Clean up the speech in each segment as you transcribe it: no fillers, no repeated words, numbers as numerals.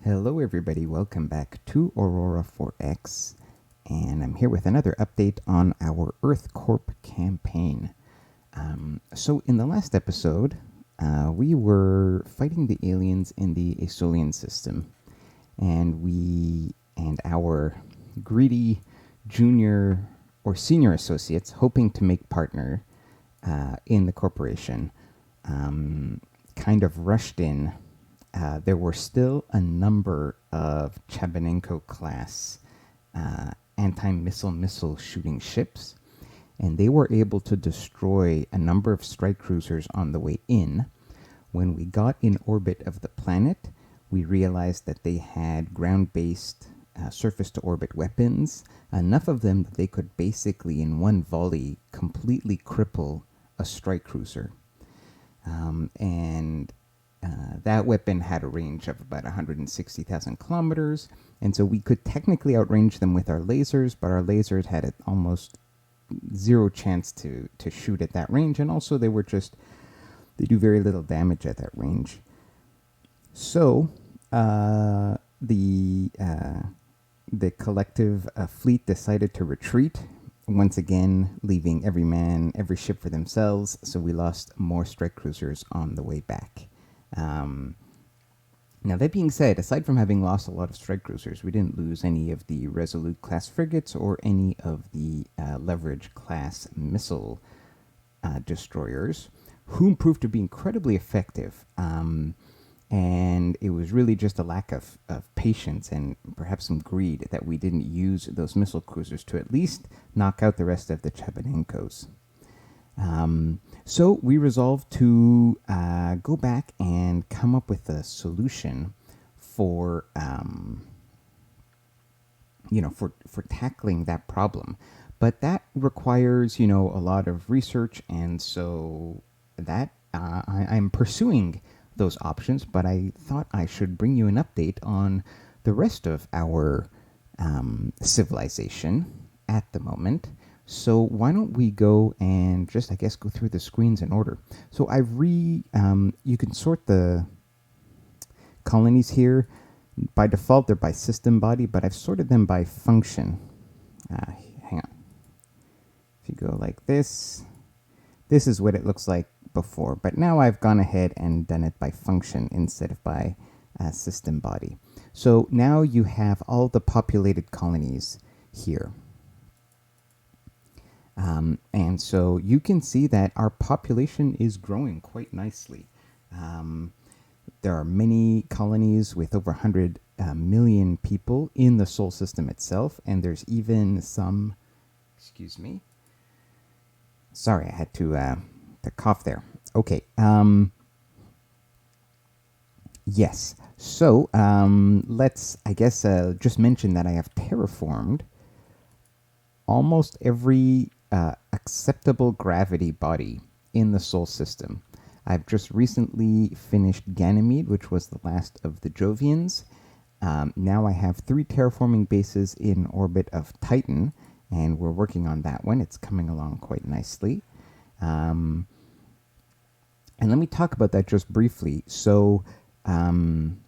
Hello everybody, welcome back to Aurora 4X, and I'm here with another update on our EarthCorp campaign. So in the last episode, we were fighting the aliens in the Asolian system, and our greedy junior or senior associates, hoping to make partner in the corporation, kind of rushed in. There were still a number of Chabanenko-class anti-missile shooting ships, and they were able to destroy a number of strike cruisers on the way in. When we got in orbit of the planet, we realized that they had ground-based surface-to-orbit weapons, enough of them that they could basically, in one volley, completely cripple a strike cruiser. That weapon had a range of about 160,000 kilometers, and so we could technically outrange them with our lasers, but our lasers had almost zero chance to shoot at that range, and also they do very little damage at that range. So the collective fleet decided to retreat, once again leaving every ship for themselves, so we lost more strike cruisers on the way back. Now, that being said, aside from having lost a lot of strike cruisers, we didn't lose any of the Resolute class frigates or any of the Leverage class missile destroyers, whom proved to be incredibly effective. And it was really just a lack of patience and perhaps some greed that we didn't use those missile cruisers to at least knock out the rest of the Chabanenkos. So we resolved to go back and come up with a solution for tackling that problem. But that requires, a lot of research, and so that I'm pursuing those options, but I thought I should bring you an update on the rest of our civilization at the moment. So why don't we go and just, go through the screens in order. So you can sort the colonies here. By default, they're by system body, but I've sorted them by function. Hang on. If you go like this is what it looks like before, but now I've gone ahead and done it by function instead of by system body. So now you have all the populated colonies here. And so you can see that our population is growing quite nicely. There are many colonies with over 100 million people in the Sol system itself, and there's even some... Excuse me. Sorry, I had to cough there. Okay. Yes. So let's, just mention that I have terraformed almost every acceptable gravity body in the Sol system. I've just recently finished Ganymede, which was the last of the Jovians. Now I have 3 terraforming bases in orbit of Titan, and we're working on that one. It's coming along quite nicely. And let me talk about that just briefly. So when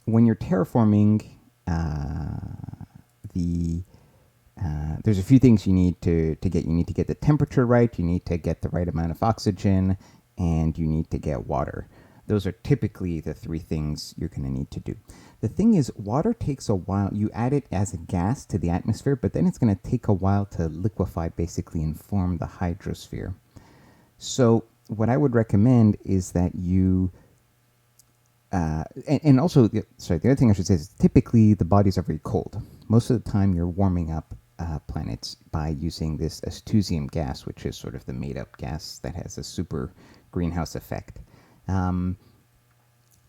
you're terraforming, there's a few things you need to get. You need to get the temperature right, you need to get the right amount of oxygen, and you need to get water. Those are typically the 3 things you're going to need to do. The thing is, water takes a while. You add it as a gas to the atmosphere, but then it's going to take a while to liquefy, basically, and form the hydrosphere. So what I would recommend is that you... and also, the other thing I should say is typically the bodies are very cold. Most of the time you're warming up planets by using this Astusium gas, which is sort of the made-up gas that has a super greenhouse effect. On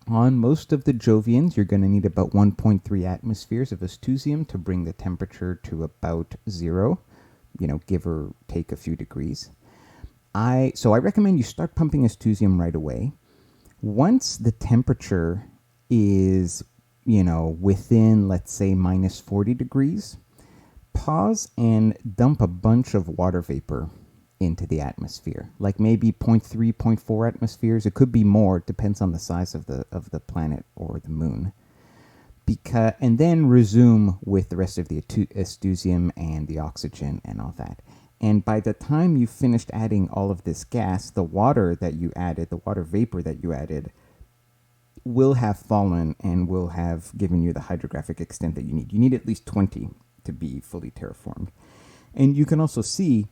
most of the Jovians, you're going to need about 1.3 atmospheres of Astusium to bring the temperature to about 0, give or take a few degrees. So I recommend you start pumping Astusium right away. Once the temperature is, within, let's say, minus 40 degrees, pause and dump a bunch of water vapor into the atmosphere, like maybe 0.3, 0.4 atmospheres. It could be more. It depends on the size of the planet or the moon. and then resume with the rest of the astusium and the oxygen and all that. And by the time you finished adding all of this gas, the water that you added, the water vapor that you added, will have fallen and will have given you the hydrographic extent that you need. You need at least 20 to be fully terraformed. And you can also see,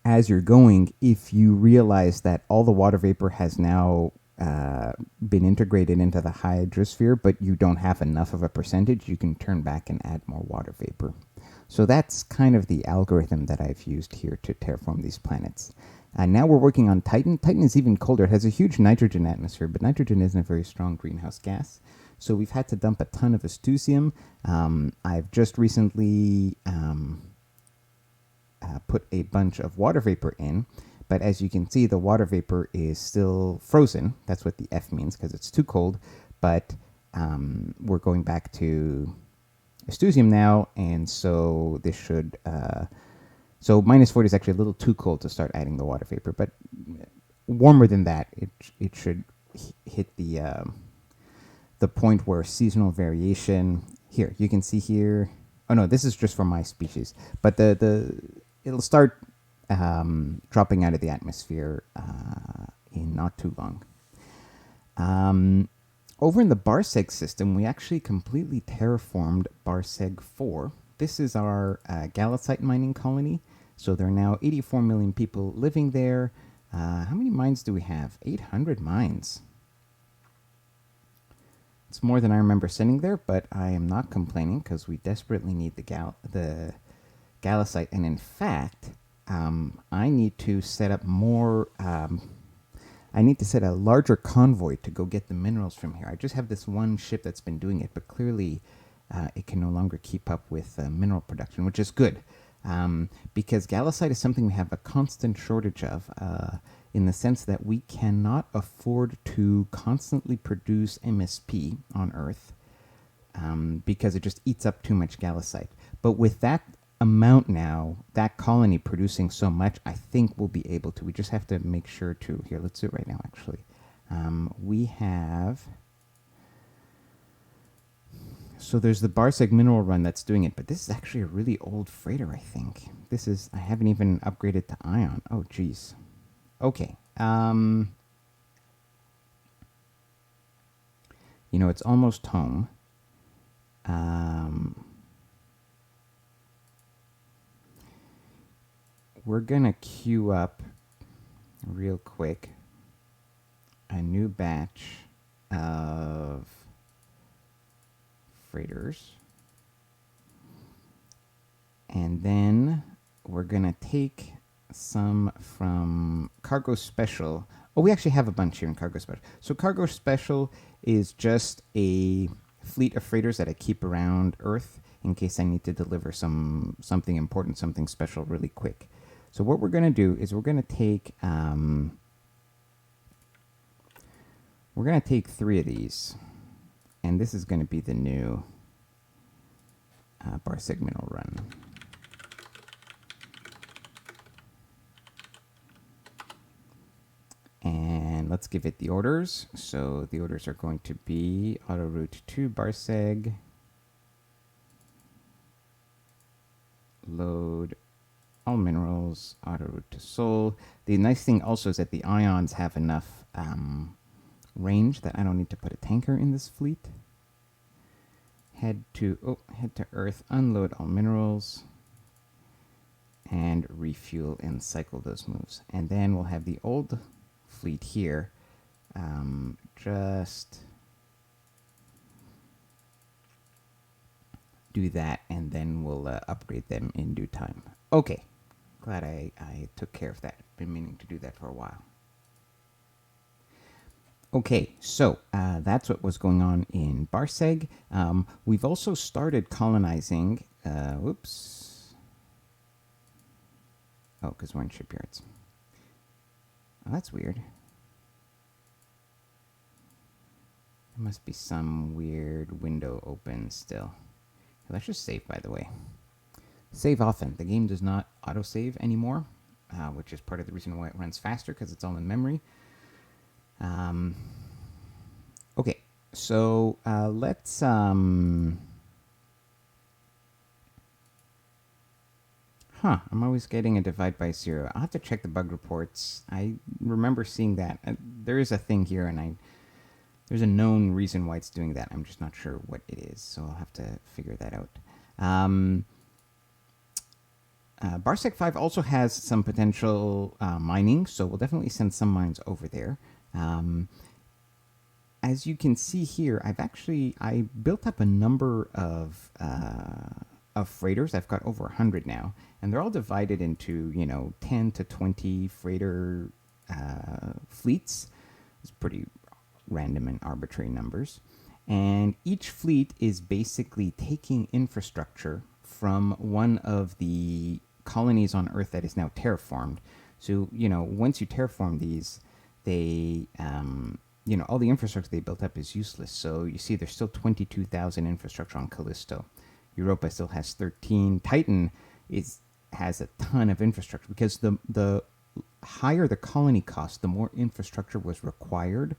as you're going, if you realize that all the water vapor has now been integrated into the hydrosphere, but you don't have enough of a percentage, you can turn back and add more water vapor. So that's kind of the algorithm that I've used here to terraform these planets. Now we're working on Titan. Titan is even colder. It has a huge nitrogen atmosphere, but nitrogen isn't a very strong greenhouse gas. So we've had to dump a ton of astusium. I've just recently put a bunch of water vapor in, but as you can see, the water vapor is still frozen. That's what the F means, because it's too cold. But we're going back to astusium now, and so this should... so minus 40 is actually a little too cold to start adding the water vapor, but warmer than that, it should hit the point where seasonal variation... Here, you can see here... Oh no, this is just for my species, but it'll start dropping out of the atmosphere in not too long. Over in the Barsik system, we actually completely terraformed Barsik 4. This is our galacite mining colony. So there are now 84 million people living there. How many mines do we have? 800 mines. It's more than I remember sending there, but I am not complaining because we desperately need the galacite. And in fact, I need to set up more... I need to set a larger convoy to go get the minerals from here. I just have this one ship that's been doing it, but clearly it can no longer keep up with mineral production, which is good. Because galacite is something we have a constant shortage of, in the sense that we cannot afford to constantly produce MSP on Earth, because it just eats up too much galacite. But with that amount now, that colony producing so much, I think we'll be able to. We just have to make sure to... Here, let's do it right now, actually. We have... So there's the Barsik mineral run that's doing it, but this is actually a really old freighter, I think. This is... I haven't even upgraded to ion. Oh, geez. Okay. You know, it's almost home. We're gonna queue up real quick a new batch of freighters, and then we're gonna take some from Cargo Special. Oh, we actually have a bunch here in Cargo Special. So Cargo Special is just a fleet of freighters that I keep around Earth in case I need to deliver something important, something special really quick. So what we're going to do is we're going to take 3 of these, and this is going to be the new Barsik mineral run. And let's give it the orders. So the orders are going to be auto route to Barsik, load all minerals, auto route to Sol. The nice thing also is that the ions have enough range that I don't need to put a tanker in this fleet. Head to Earth, unload all minerals, and refuel and cycle those moves. And then we'll have the old fleet here just do that, and then we'll upgrade them in due time. Okay. Glad I took care of that. Been meaning to do that for a while. Okay, so that's what was going on in Barsik. We've also started colonizing... whoops. Oh, because we're in shipyards. Oh, that's weird. There must be some weird window open still. Let's just save, by the way. Save often. The game does not autosave anymore, which is part of the reason why it runs faster, because it's all in memory. Okay, So let's I'm always getting a divide by zero. I'll have to check the bug reports. I remember seeing that. There is a thing here, and there's a known reason why it's doing that. I'm just not sure what it is, so I'll have to figure that out. Barsik 5 also has some potential mining, so we'll definitely send some mines over there. As you can see here, I built up a number of freighters. I've got over 100 now, and they're all divided into 10 to 20 freighter fleets. It's pretty random and arbitrary numbers, and each fleet is basically taking infrastructure from one of the colonies on Earth that is now terraformed. So once you terraform these, they all the infrastructure they built up is useless. So you see, there's still 22,000 infrastructure on Callisto. Europa still has 13. Titan has a ton of infrastructure because the higher the colony cost, the more infrastructure was required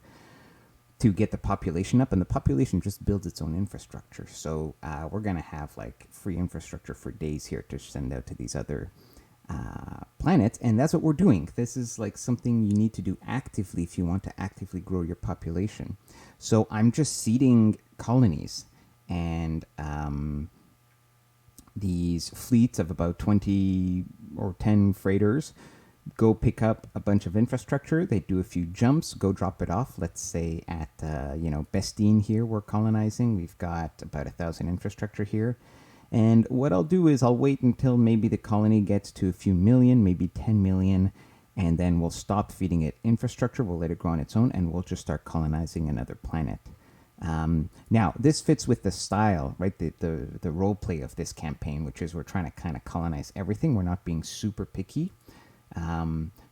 to get the population up, and the population just builds its own infrastructure. So we're gonna have like free infrastructure for days here to send out to these other planets, and that's what we're doing. This is like something you need to do actively if you want to actively grow your population. So I'm just seeding colonies, and these fleets of about 20 or 10 freighters go pick up a bunch of infrastructure. They do a few jumps, go drop it off. Let's say at Bestine here, we're colonizing. We've got about 1,000 infrastructure here. And what I'll do is I'll wait until maybe the colony gets to a few million, maybe 10 million, and then we'll stop feeding it infrastructure. We'll let it grow on its own, and we'll just start colonizing another planet. Now, this fits with the style, right? The role play of this campaign, which is we're trying to kind of colonize everything. We're not being super picky.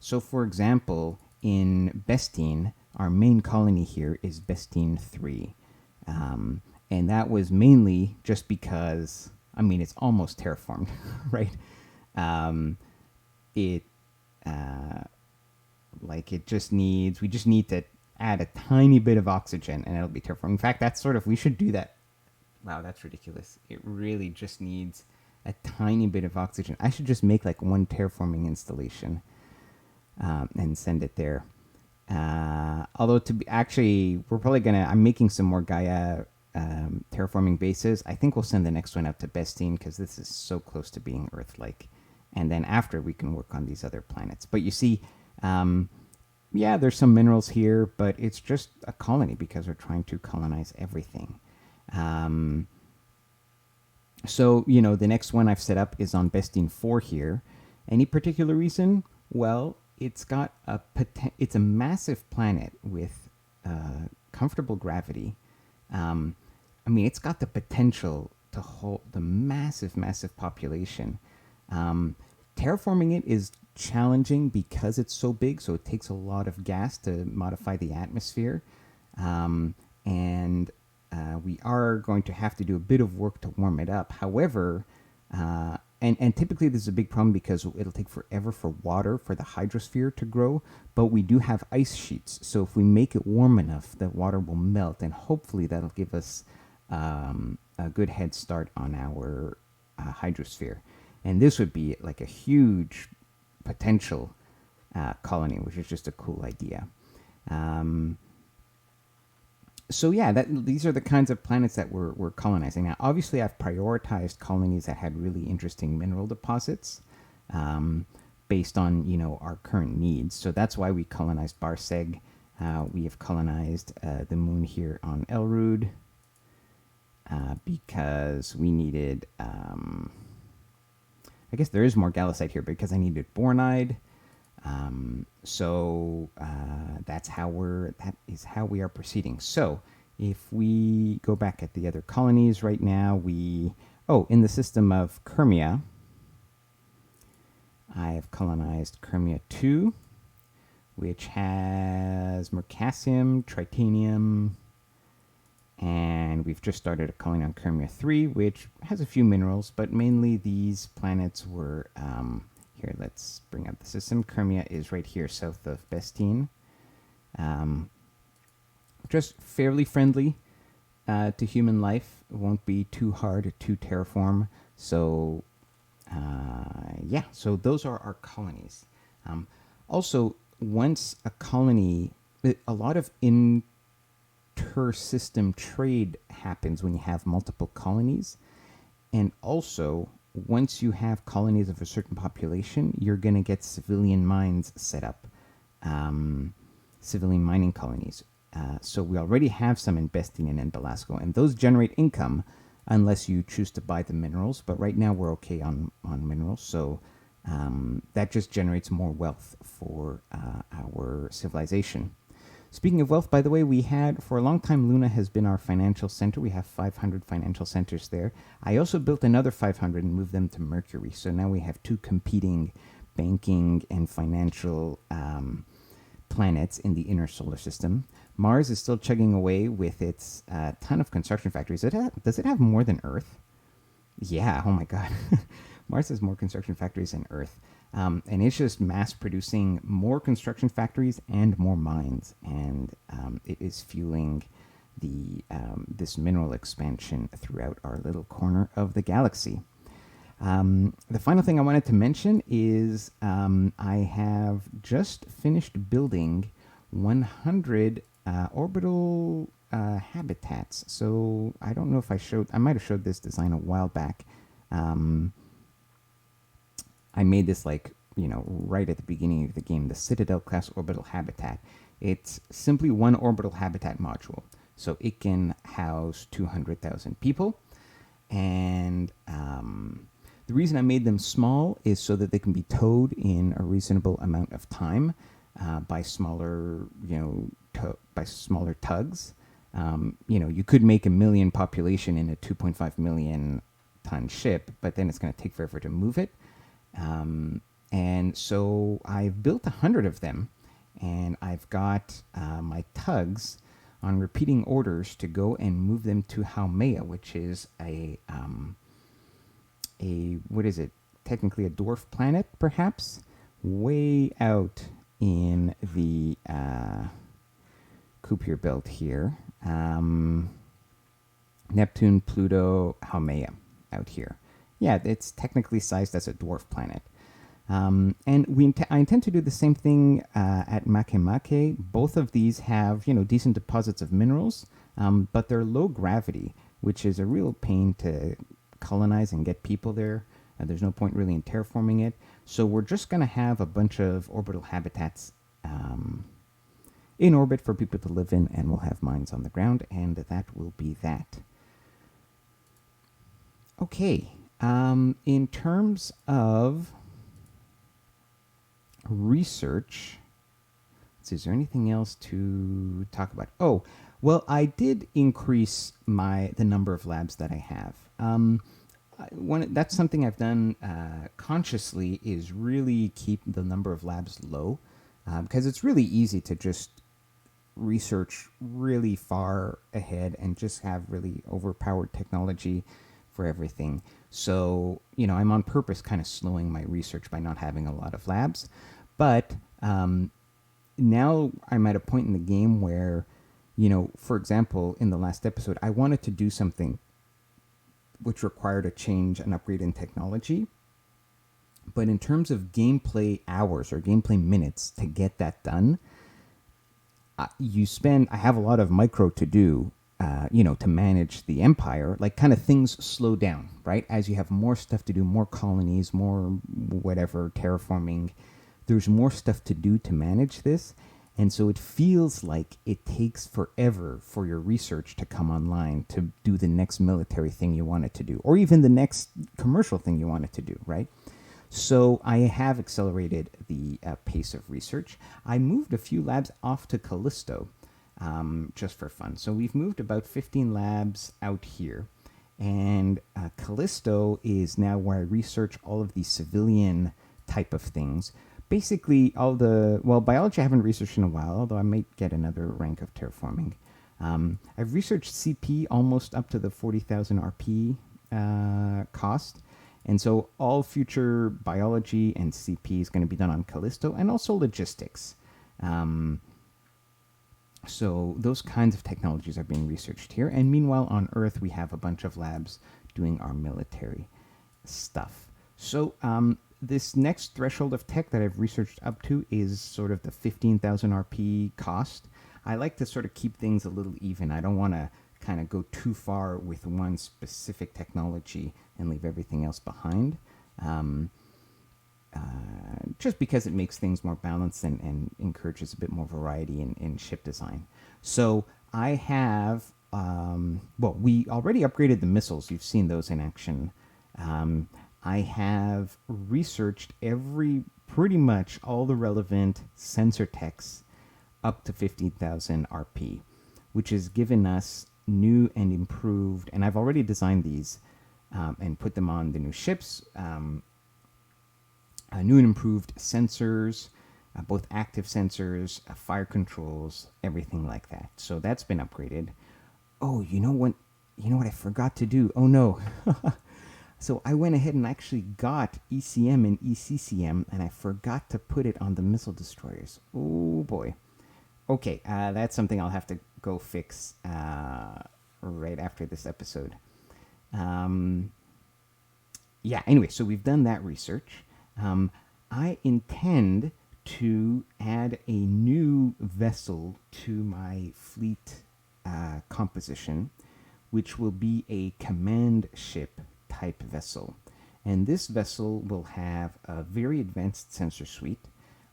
So, for example, in Bestine, our main colony here is Bestine 3. And that was mainly just because, it's almost terraformed, right? It we just need to add a tiny bit of oxygen and it'll be terraformed. In fact, we should do that. Wow, that's ridiculous. It really just needs a tiny bit of oxygen. I should just make like one terraforming installation and send it there. Although we're probably I'm making some more Gaia terraforming bases. I think we'll send the next one out to Bestine because this is so close to being Earth-like. And then after, we can work on these other planets. But you see, there's some minerals here, but it's just a colony because we're trying to colonize everything. So, the next one I've set up is on Bestine 4 here. Any particular reason? Well, it's a massive planet with comfortable gravity. It's got the potential to hold the massive, massive population. Terraforming it is challenging because it's so big, so it takes a lot of gas to modify the atmosphere. And we are going to have to do a bit of work to warm it up. However, and typically this is a big problem because it'll take forever for the hydrosphere to grow, but we do have ice sheets. So if we make it warm enough, the water will melt, and hopefully that'll give us a good head start on our hydrosphere. And this would be like a huge potential colony, which is just a cool idea. These are the kinds of planets that we're colonizing. Now, obviously, I've prioritized colonies that had really interesting mineral deposits based on, our current needs. So that's why we colonized Barseg. We have colonized the moon here on Elrud because we needed... I guess there is more Gallicite here because I needed Bornide. That is how we are proceeding. So if we go back at the other colonies right now, in the system of Kermia, I have colonized Kermia 2, which has Mercassium, Tritanium, and we've just started a colony on Kermia 3, which has a few minerals, but mainly these planets were... Here, let's bring up the system. Kermia is right here, south of Bestine. Just fairly friendly. to human life. It won't be too hard to terraform. So yeah, so those are our colonies. Also, once a colony, a lot of inter-system trade happens when you have multiple colonies. And also, once you have colonies of a certain population, you're going to get civilian mines set up, civilian mining colonies. So we already have some investing in Belasco, and those generate income unless you choose to buy the minerals. But right now we're okay on minerals, so that just generates more wealth for our civilization. Speaking of wealth, by the way, we had, for a long time, Luna has been our financial center. We have 500 financial centers there. I also built another 500 and moved them to Mercury. So now we have two competing banking and financial planets in the inner solar system. Mars is still chugging away with its ton of construction factories. Does it have more than Earth? Yeah, oh my God. Mars has more construction factories than Earth. And it's just mass producing more construction factories and more mines. And it is fueling this mineral expansion throughout our little corner of the galaxy. The final thing I wanted to mention is I have just finished building 100 orbital habitats. So I don't know if I might have showed this design a while back. I made this right at the beginning of the game, the Citadel class orbital habitat. It's simply one orbital habitat module. So it can house 200,000 people. And the reason I made them small is so that they can be towed in a reasonable amount of time by smaller tugs. You could make 1 million population in a 2.5 million ton ship, but then it's going to take forever to move it. And so I've built 100 of them, and I've got my tugs on repeating orders to go and move them to Haumea, which is a what is it? Technically a dwarf planet, perhaps, way out in the Kuiper belt here. Neptune, Pluto, Haumea, out here. Yeah, it's technically sized as a dwarf planet. And I intend to do the same thing at Makemake. Both of these have, decent deposits of minerals, but they're low gravity, which is a real pain to colonize and get people there. There's no point really in terraforming it. So we're just going to have a bunch of orbital habitats in orbit for people to live in, and we'll have mines on the ground, and that will be that. Okay. In terms of research, is there anything else to talk about? Oh, well, I did increase the number of labs that I have. That's something I've done consciously, is really keep the number of labs low, because it's really easy to just research really far ahead and just have really overpowered technology for everything. So, I'm on purpose kind of slowing my research by not having a lot of labs. But now I'm at a point in the game where, for example, in the last episode, I wanted to do something which required a change, an upgrade in technology. But in terms of gameplay hours or gameplay minutes to get that done, I have a lot of micro to do, to manage the empire, kind of things slow down, right? As you have more stuff to do, more colonies, more whatever, terraforming, there's more stuff to do to manage this. And so it feels like it takes forever for your research to come online to do the next military thing you want it to do, or even the next commercial thing you want it to do, right? So I have accelerated the pace of research. I moved a few labs off to Callisto, just for fun. So we've moved about 15 labs out here. And Callisto is now where I research all of these civilian type of things. Basically, biology I haven't researched in a while, although I might get another rank of terraforming. I've researched CP almost up to the 40,000 RP cost. And so all future biology and CP is going to be done on Callisto, and also logistics. So those kinds of technologies are being researched here. And meanwhile, on Earth, we have a bunch of labs doing our military stuff. So this next threshold of tech that I've researched up to is sort of the 15,000 RP cost. I like to sort of keep things a little even. I don't want to kind of go too far with one specific technology and leave everything else behind. Um, just because it makes things more balanced and encourages a bit more variety in ship design. So I have, well, we already upgraded the missiles. You've seen those in action. Um, I have researched pretty much all the relevant sensor techs up to 15,000 RP, which has given us new and improved, and I've already designed these and put them on the new ships. New and improved sensors, both active sensors, fire controls, everything like that. So that's been upgraded. Oh, you know what? You know what I forgot to do? Oh no. So I went ahead and actually got ECM and ECCM, and I forgot to put it on the missile destroyers. Oh boy. Okay, that's something I'll have to go fix right after this episode. Um, yeah, anyway, so we've done that research. I intend to add a new vessel to my fleet composition, which will be a command ship type vessel. And this vessel will have a very advanced sensor suite.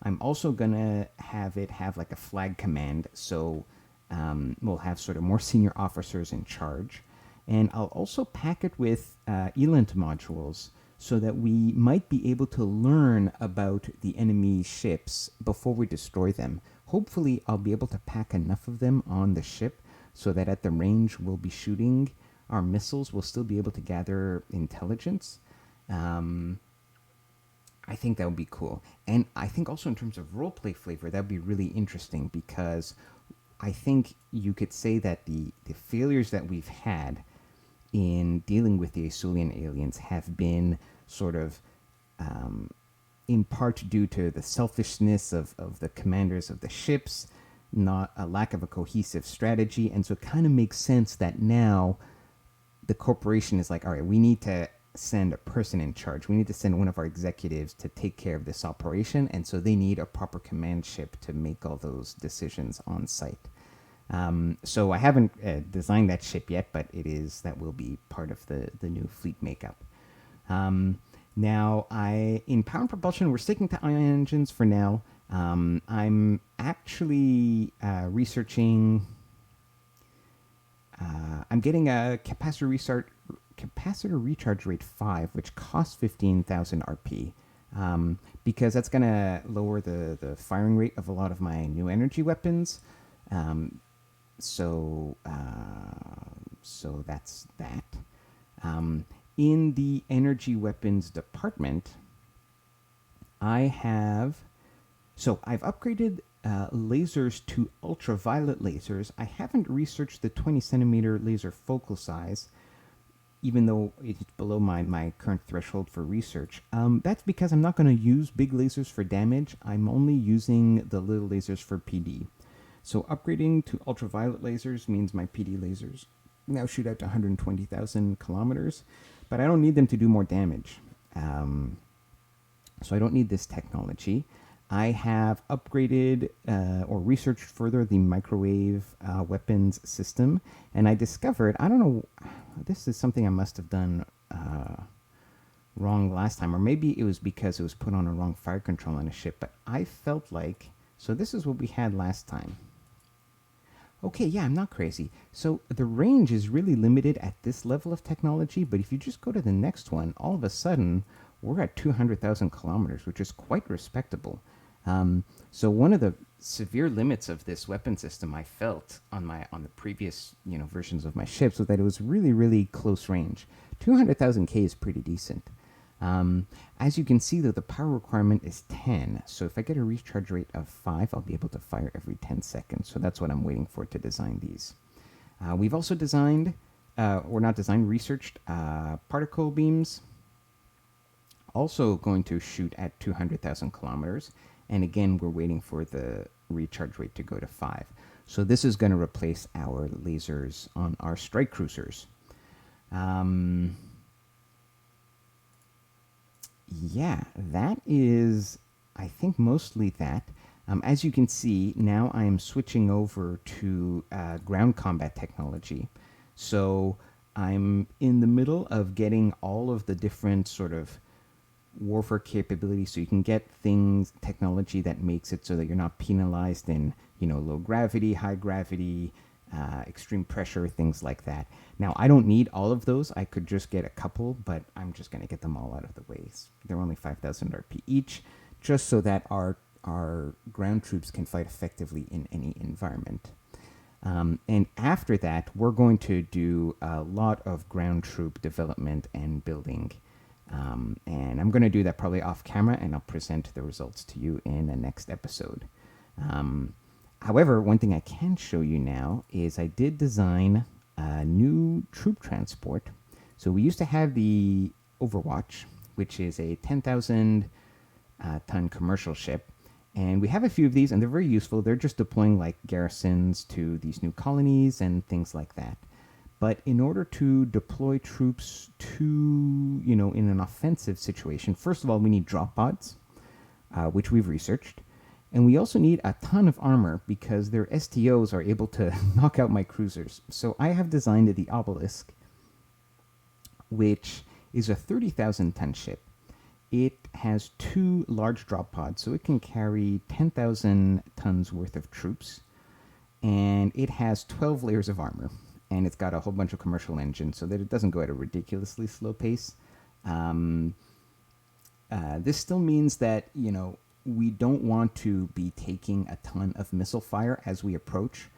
I'm also going to have it have like a flag command, so we'll have sort of more senior officers in charge. And I'll also pack it with ELINT modules so that we might be able to learn about the enemy ships before we destroy them. Hopefully, I'll be able to pack enough of them on the ship so that at the range we'll be shooting our missiles, we'll still be able to gather intelligence. I think that would be cool. And I think also in terms of roleplay flavor, that would be really interesting because I think you could say that the failures that we've had in dealing with the Asulian aliens have been sort of in part due to the selfishness of the commanders of the ships, not a lack of a cohesive strategy. And so it kind of makes sense that now the corporation is like, all right, we need to send a person in charge. We need to send one of our executives to take care of this operation. And so they need a proper command ship to make all those decisions on site. So I haven't designed that ship yet, but that will be part of the new fleet makeup. Now, in power and propulsion, we're sticking to ion engines for now. I'm actually researching. I'm getting a capacitor recharge rate 5, which costs 15,000 RP. Because that's going to lower the firing rate of a lot of my new energy weapons. So that's that. In the energy weapons department, I've upgraded lasers to ultraviolet lasers. I haven't researched the 20 centimeter laser focal size, even though it's below my current threshold for research. That's because I'm not going to use big lasers for damage. I'm only using the little lasers for PD. So upgrading to ultraviolet lasers means my PD lasers now shoot out to 120,000 kilometers, but I don't need them to do more damage. So I don't need this technology. I have upgraded or researched further the microwave weapons system, and I discovered, I don't know, this is something I must have done wrong last time, or maybe it was because it was put on a wrong fire control on a ship, but I felt like, so this is what we had last time. Okay, yeah, I'm not crazy. So the range is really limited at this level of technology, but if you just go to the next one, all of a sudden, we're at 200,000 kilometers, which is quite respectable. So one of the severe limits of this weapon system I felt on the previous versions of my ships was that it was really, really close range. 200,000 K is pretty decent. As you can see, though, the power requirement is 10. So if I get a recharge rate of 5, I'll be able to fire every 10 seconds. So that's what I'm waiting for to design these. We've also researched particle beams. Also going to shoot at 200,000 kilometers. And again, we're waiting for the recharge rate to go to 5. So this is going to replace our lasers on our strike cruisers. Yeah, that is, I think, mostly that. As you can see, now I am switching over to ground combat technology. So I'm in the middle of getting all of the different sort of warfare capabilities, so you can get things, technology that makes it so that you're not penalized in, low gravity, high gravity, extreme pressure, things like that. Now, I don't need all of those. I could just get a couple, but I'm just going to get them all out of the way. They're only 5,000 RP each, just so that our ground troops can fight effectively in any environment. And after that, we're going to do a lot of ground troop development and building. And I'm going to do that probably off camera, and I'll present the results to you in the next episode. However, one thing I can show you now is I did design a new troop transport. So we used to have the Overwatch, which is a 10,000 ton commercial ship. And we have a few of these, and they're very useful. They're just deploying like garrisons to these new colonies and things like that. But in order to deploy troops to, in an offensive situation, first of all, we need drop pods, which we've researched. And we also need a ton of armor because their STOs are able to knock out my cruisers. So I have designed the Obelisk, which is a 30,000 ton ship. It has 2 large drop pods, so it can carry 10,000 tons worth of troops. And it has 12 layers of armor. And it's got a whole bunch of commercial engines so that it doesn't go at a ridiculously slow pace. This still means that, we don't want to be taking a ton of missile fire as we approach,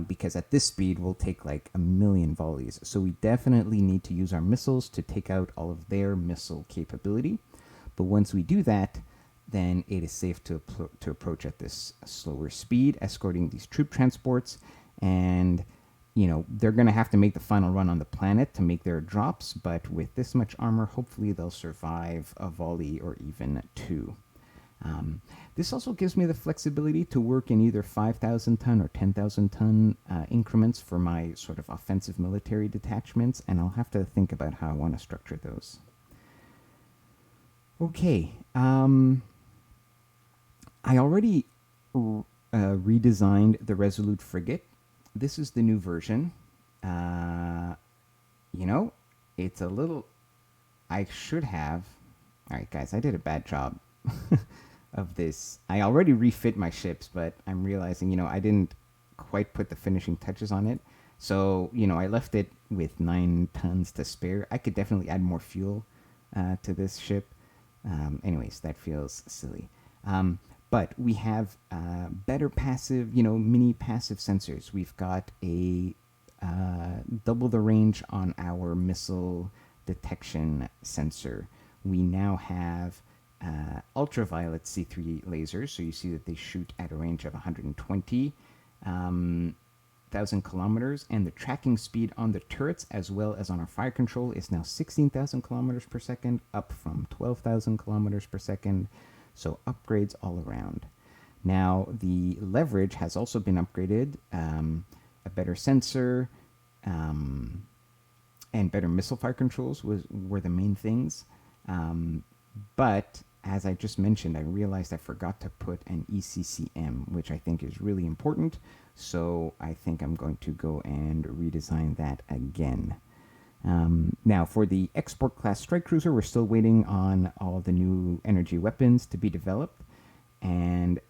because at this speed we'll take like a million volleys. So we definitely need to use our missiles to take out all of their missile capability. But once we do that, then it is safe to approach at this slower speed, escorting these troop transports. And, they're going to have to make the final run on the planet to make their drops. But with this much armor, hopefully they'll survive a volley or even 2. This also gives me the flexibility to work in either 5,000 ton or 10,000 ton increments for my sort of offensive military detachments, and I'll have to think about how I want to structure those. Okay, I already redesigned the Resolute frigate. This is the new version. It's a little... I should have... Alright guys, I did a bad job of this. I already refit my ships, but I'm realizing, I didn't quite put the finishing touches on it. So, I left it with 9 tons to spare. I could definitely add more fuel to this ship. Anyways, that feels silly. But we have better passive, mini passive sensors. We've got a double the range on our missile detection sensor. We now have ultraviolet C3 lasers, so you see that they shoot at a range of 120,000 kilometers, and the tracking speed on the turrets as well as on our fire control is now 16,000 kilometers per second, up from 12,000 kilometers per second. So upgrades all around. Now the leverage has also been upgraded, a better sensor, and better missile fire controls were the main things. But as I just mentioned, I realized I forgot to put an ECCM, which I think is really important. So I think I'm going to go and redesign that again. Now, for the export class strike cruiser, we're still waiting on all the new energy weapons to be developed. And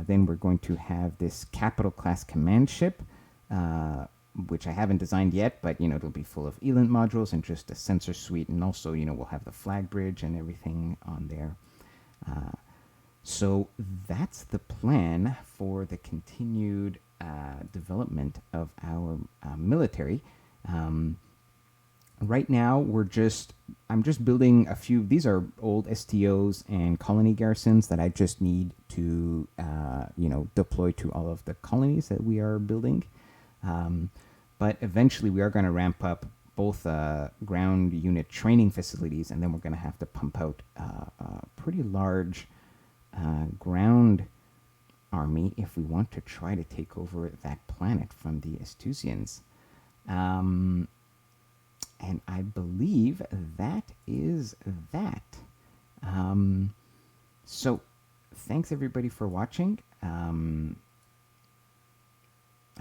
then we're going to have this capital class command ship, which I haven't designed yet, but, it'll be full of ELINT modules and just a sensor suite. And also, we'll have the flag bridge and everything on there. So that's the plan for the continued development of our military. Right now, I'm just building a few. These are old STOs and colony garrisons that I just need to, deploy to all of the colonies that we are building. But eventually, we are going to ramp up both ground unit training facilities, and then we're going to have to pump out a pretty large ground army if we want to try to take over that planet from the Estusians. And I believe that is that. So thanks everybody for watching. I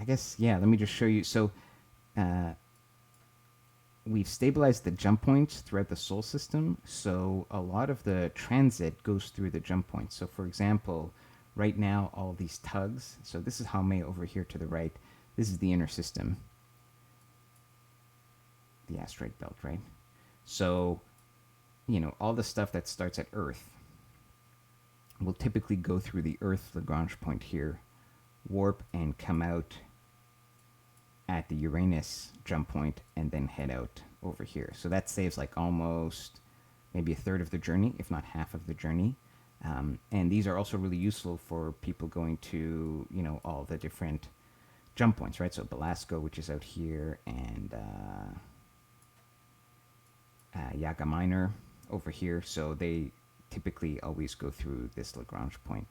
guess, yeah, let me just show you. So we've stabilized the jump points throughout the Sol system, so a lot of the transit goes through the jump points. So for example, right now, all these tugs, so this is Haumea over here to the right. This is the inner system, the asteroid belt, right? So, all the stuff that starts at Earth will typically go through the Earth Lagrange point here, warp and come out at the Uranus jump point, and then head out over here. So that saves like almost maybe a third of the journey, if not half of the journey. And these are also really useful for people going to, all the different jump points, right? So Belasco, which is out here, and Yaga Minor over here. So they typically always go through this Lagrange point,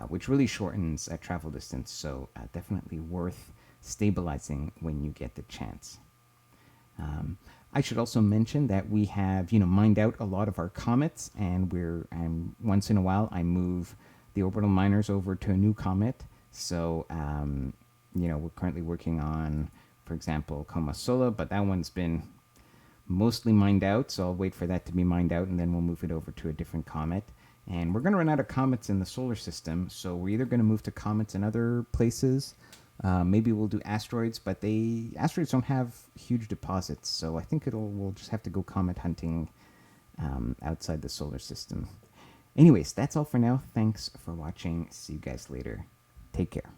which really shortens travel distance. So definitely worth stabilizing when you get the chance. I should also mention that we have, mined out a lot of our comets, and once in a while I move the orbital miners over to a new comet. So, we're currently working on, for example, Coma Sola, but that one's been mostly mined out, so I'll wait for that to be mined out, and then we'll move it over to a different comet. And we're going to run out of comets in the solar system, so we're either going to move to comets in other places. Maybe we'll do asteroids, but asteroids don't have huge deposits, so I think we'll just have to go comet hunting outside the solar system. Anyways, that's all for now. Thanks for watching. See you guys later. Take care.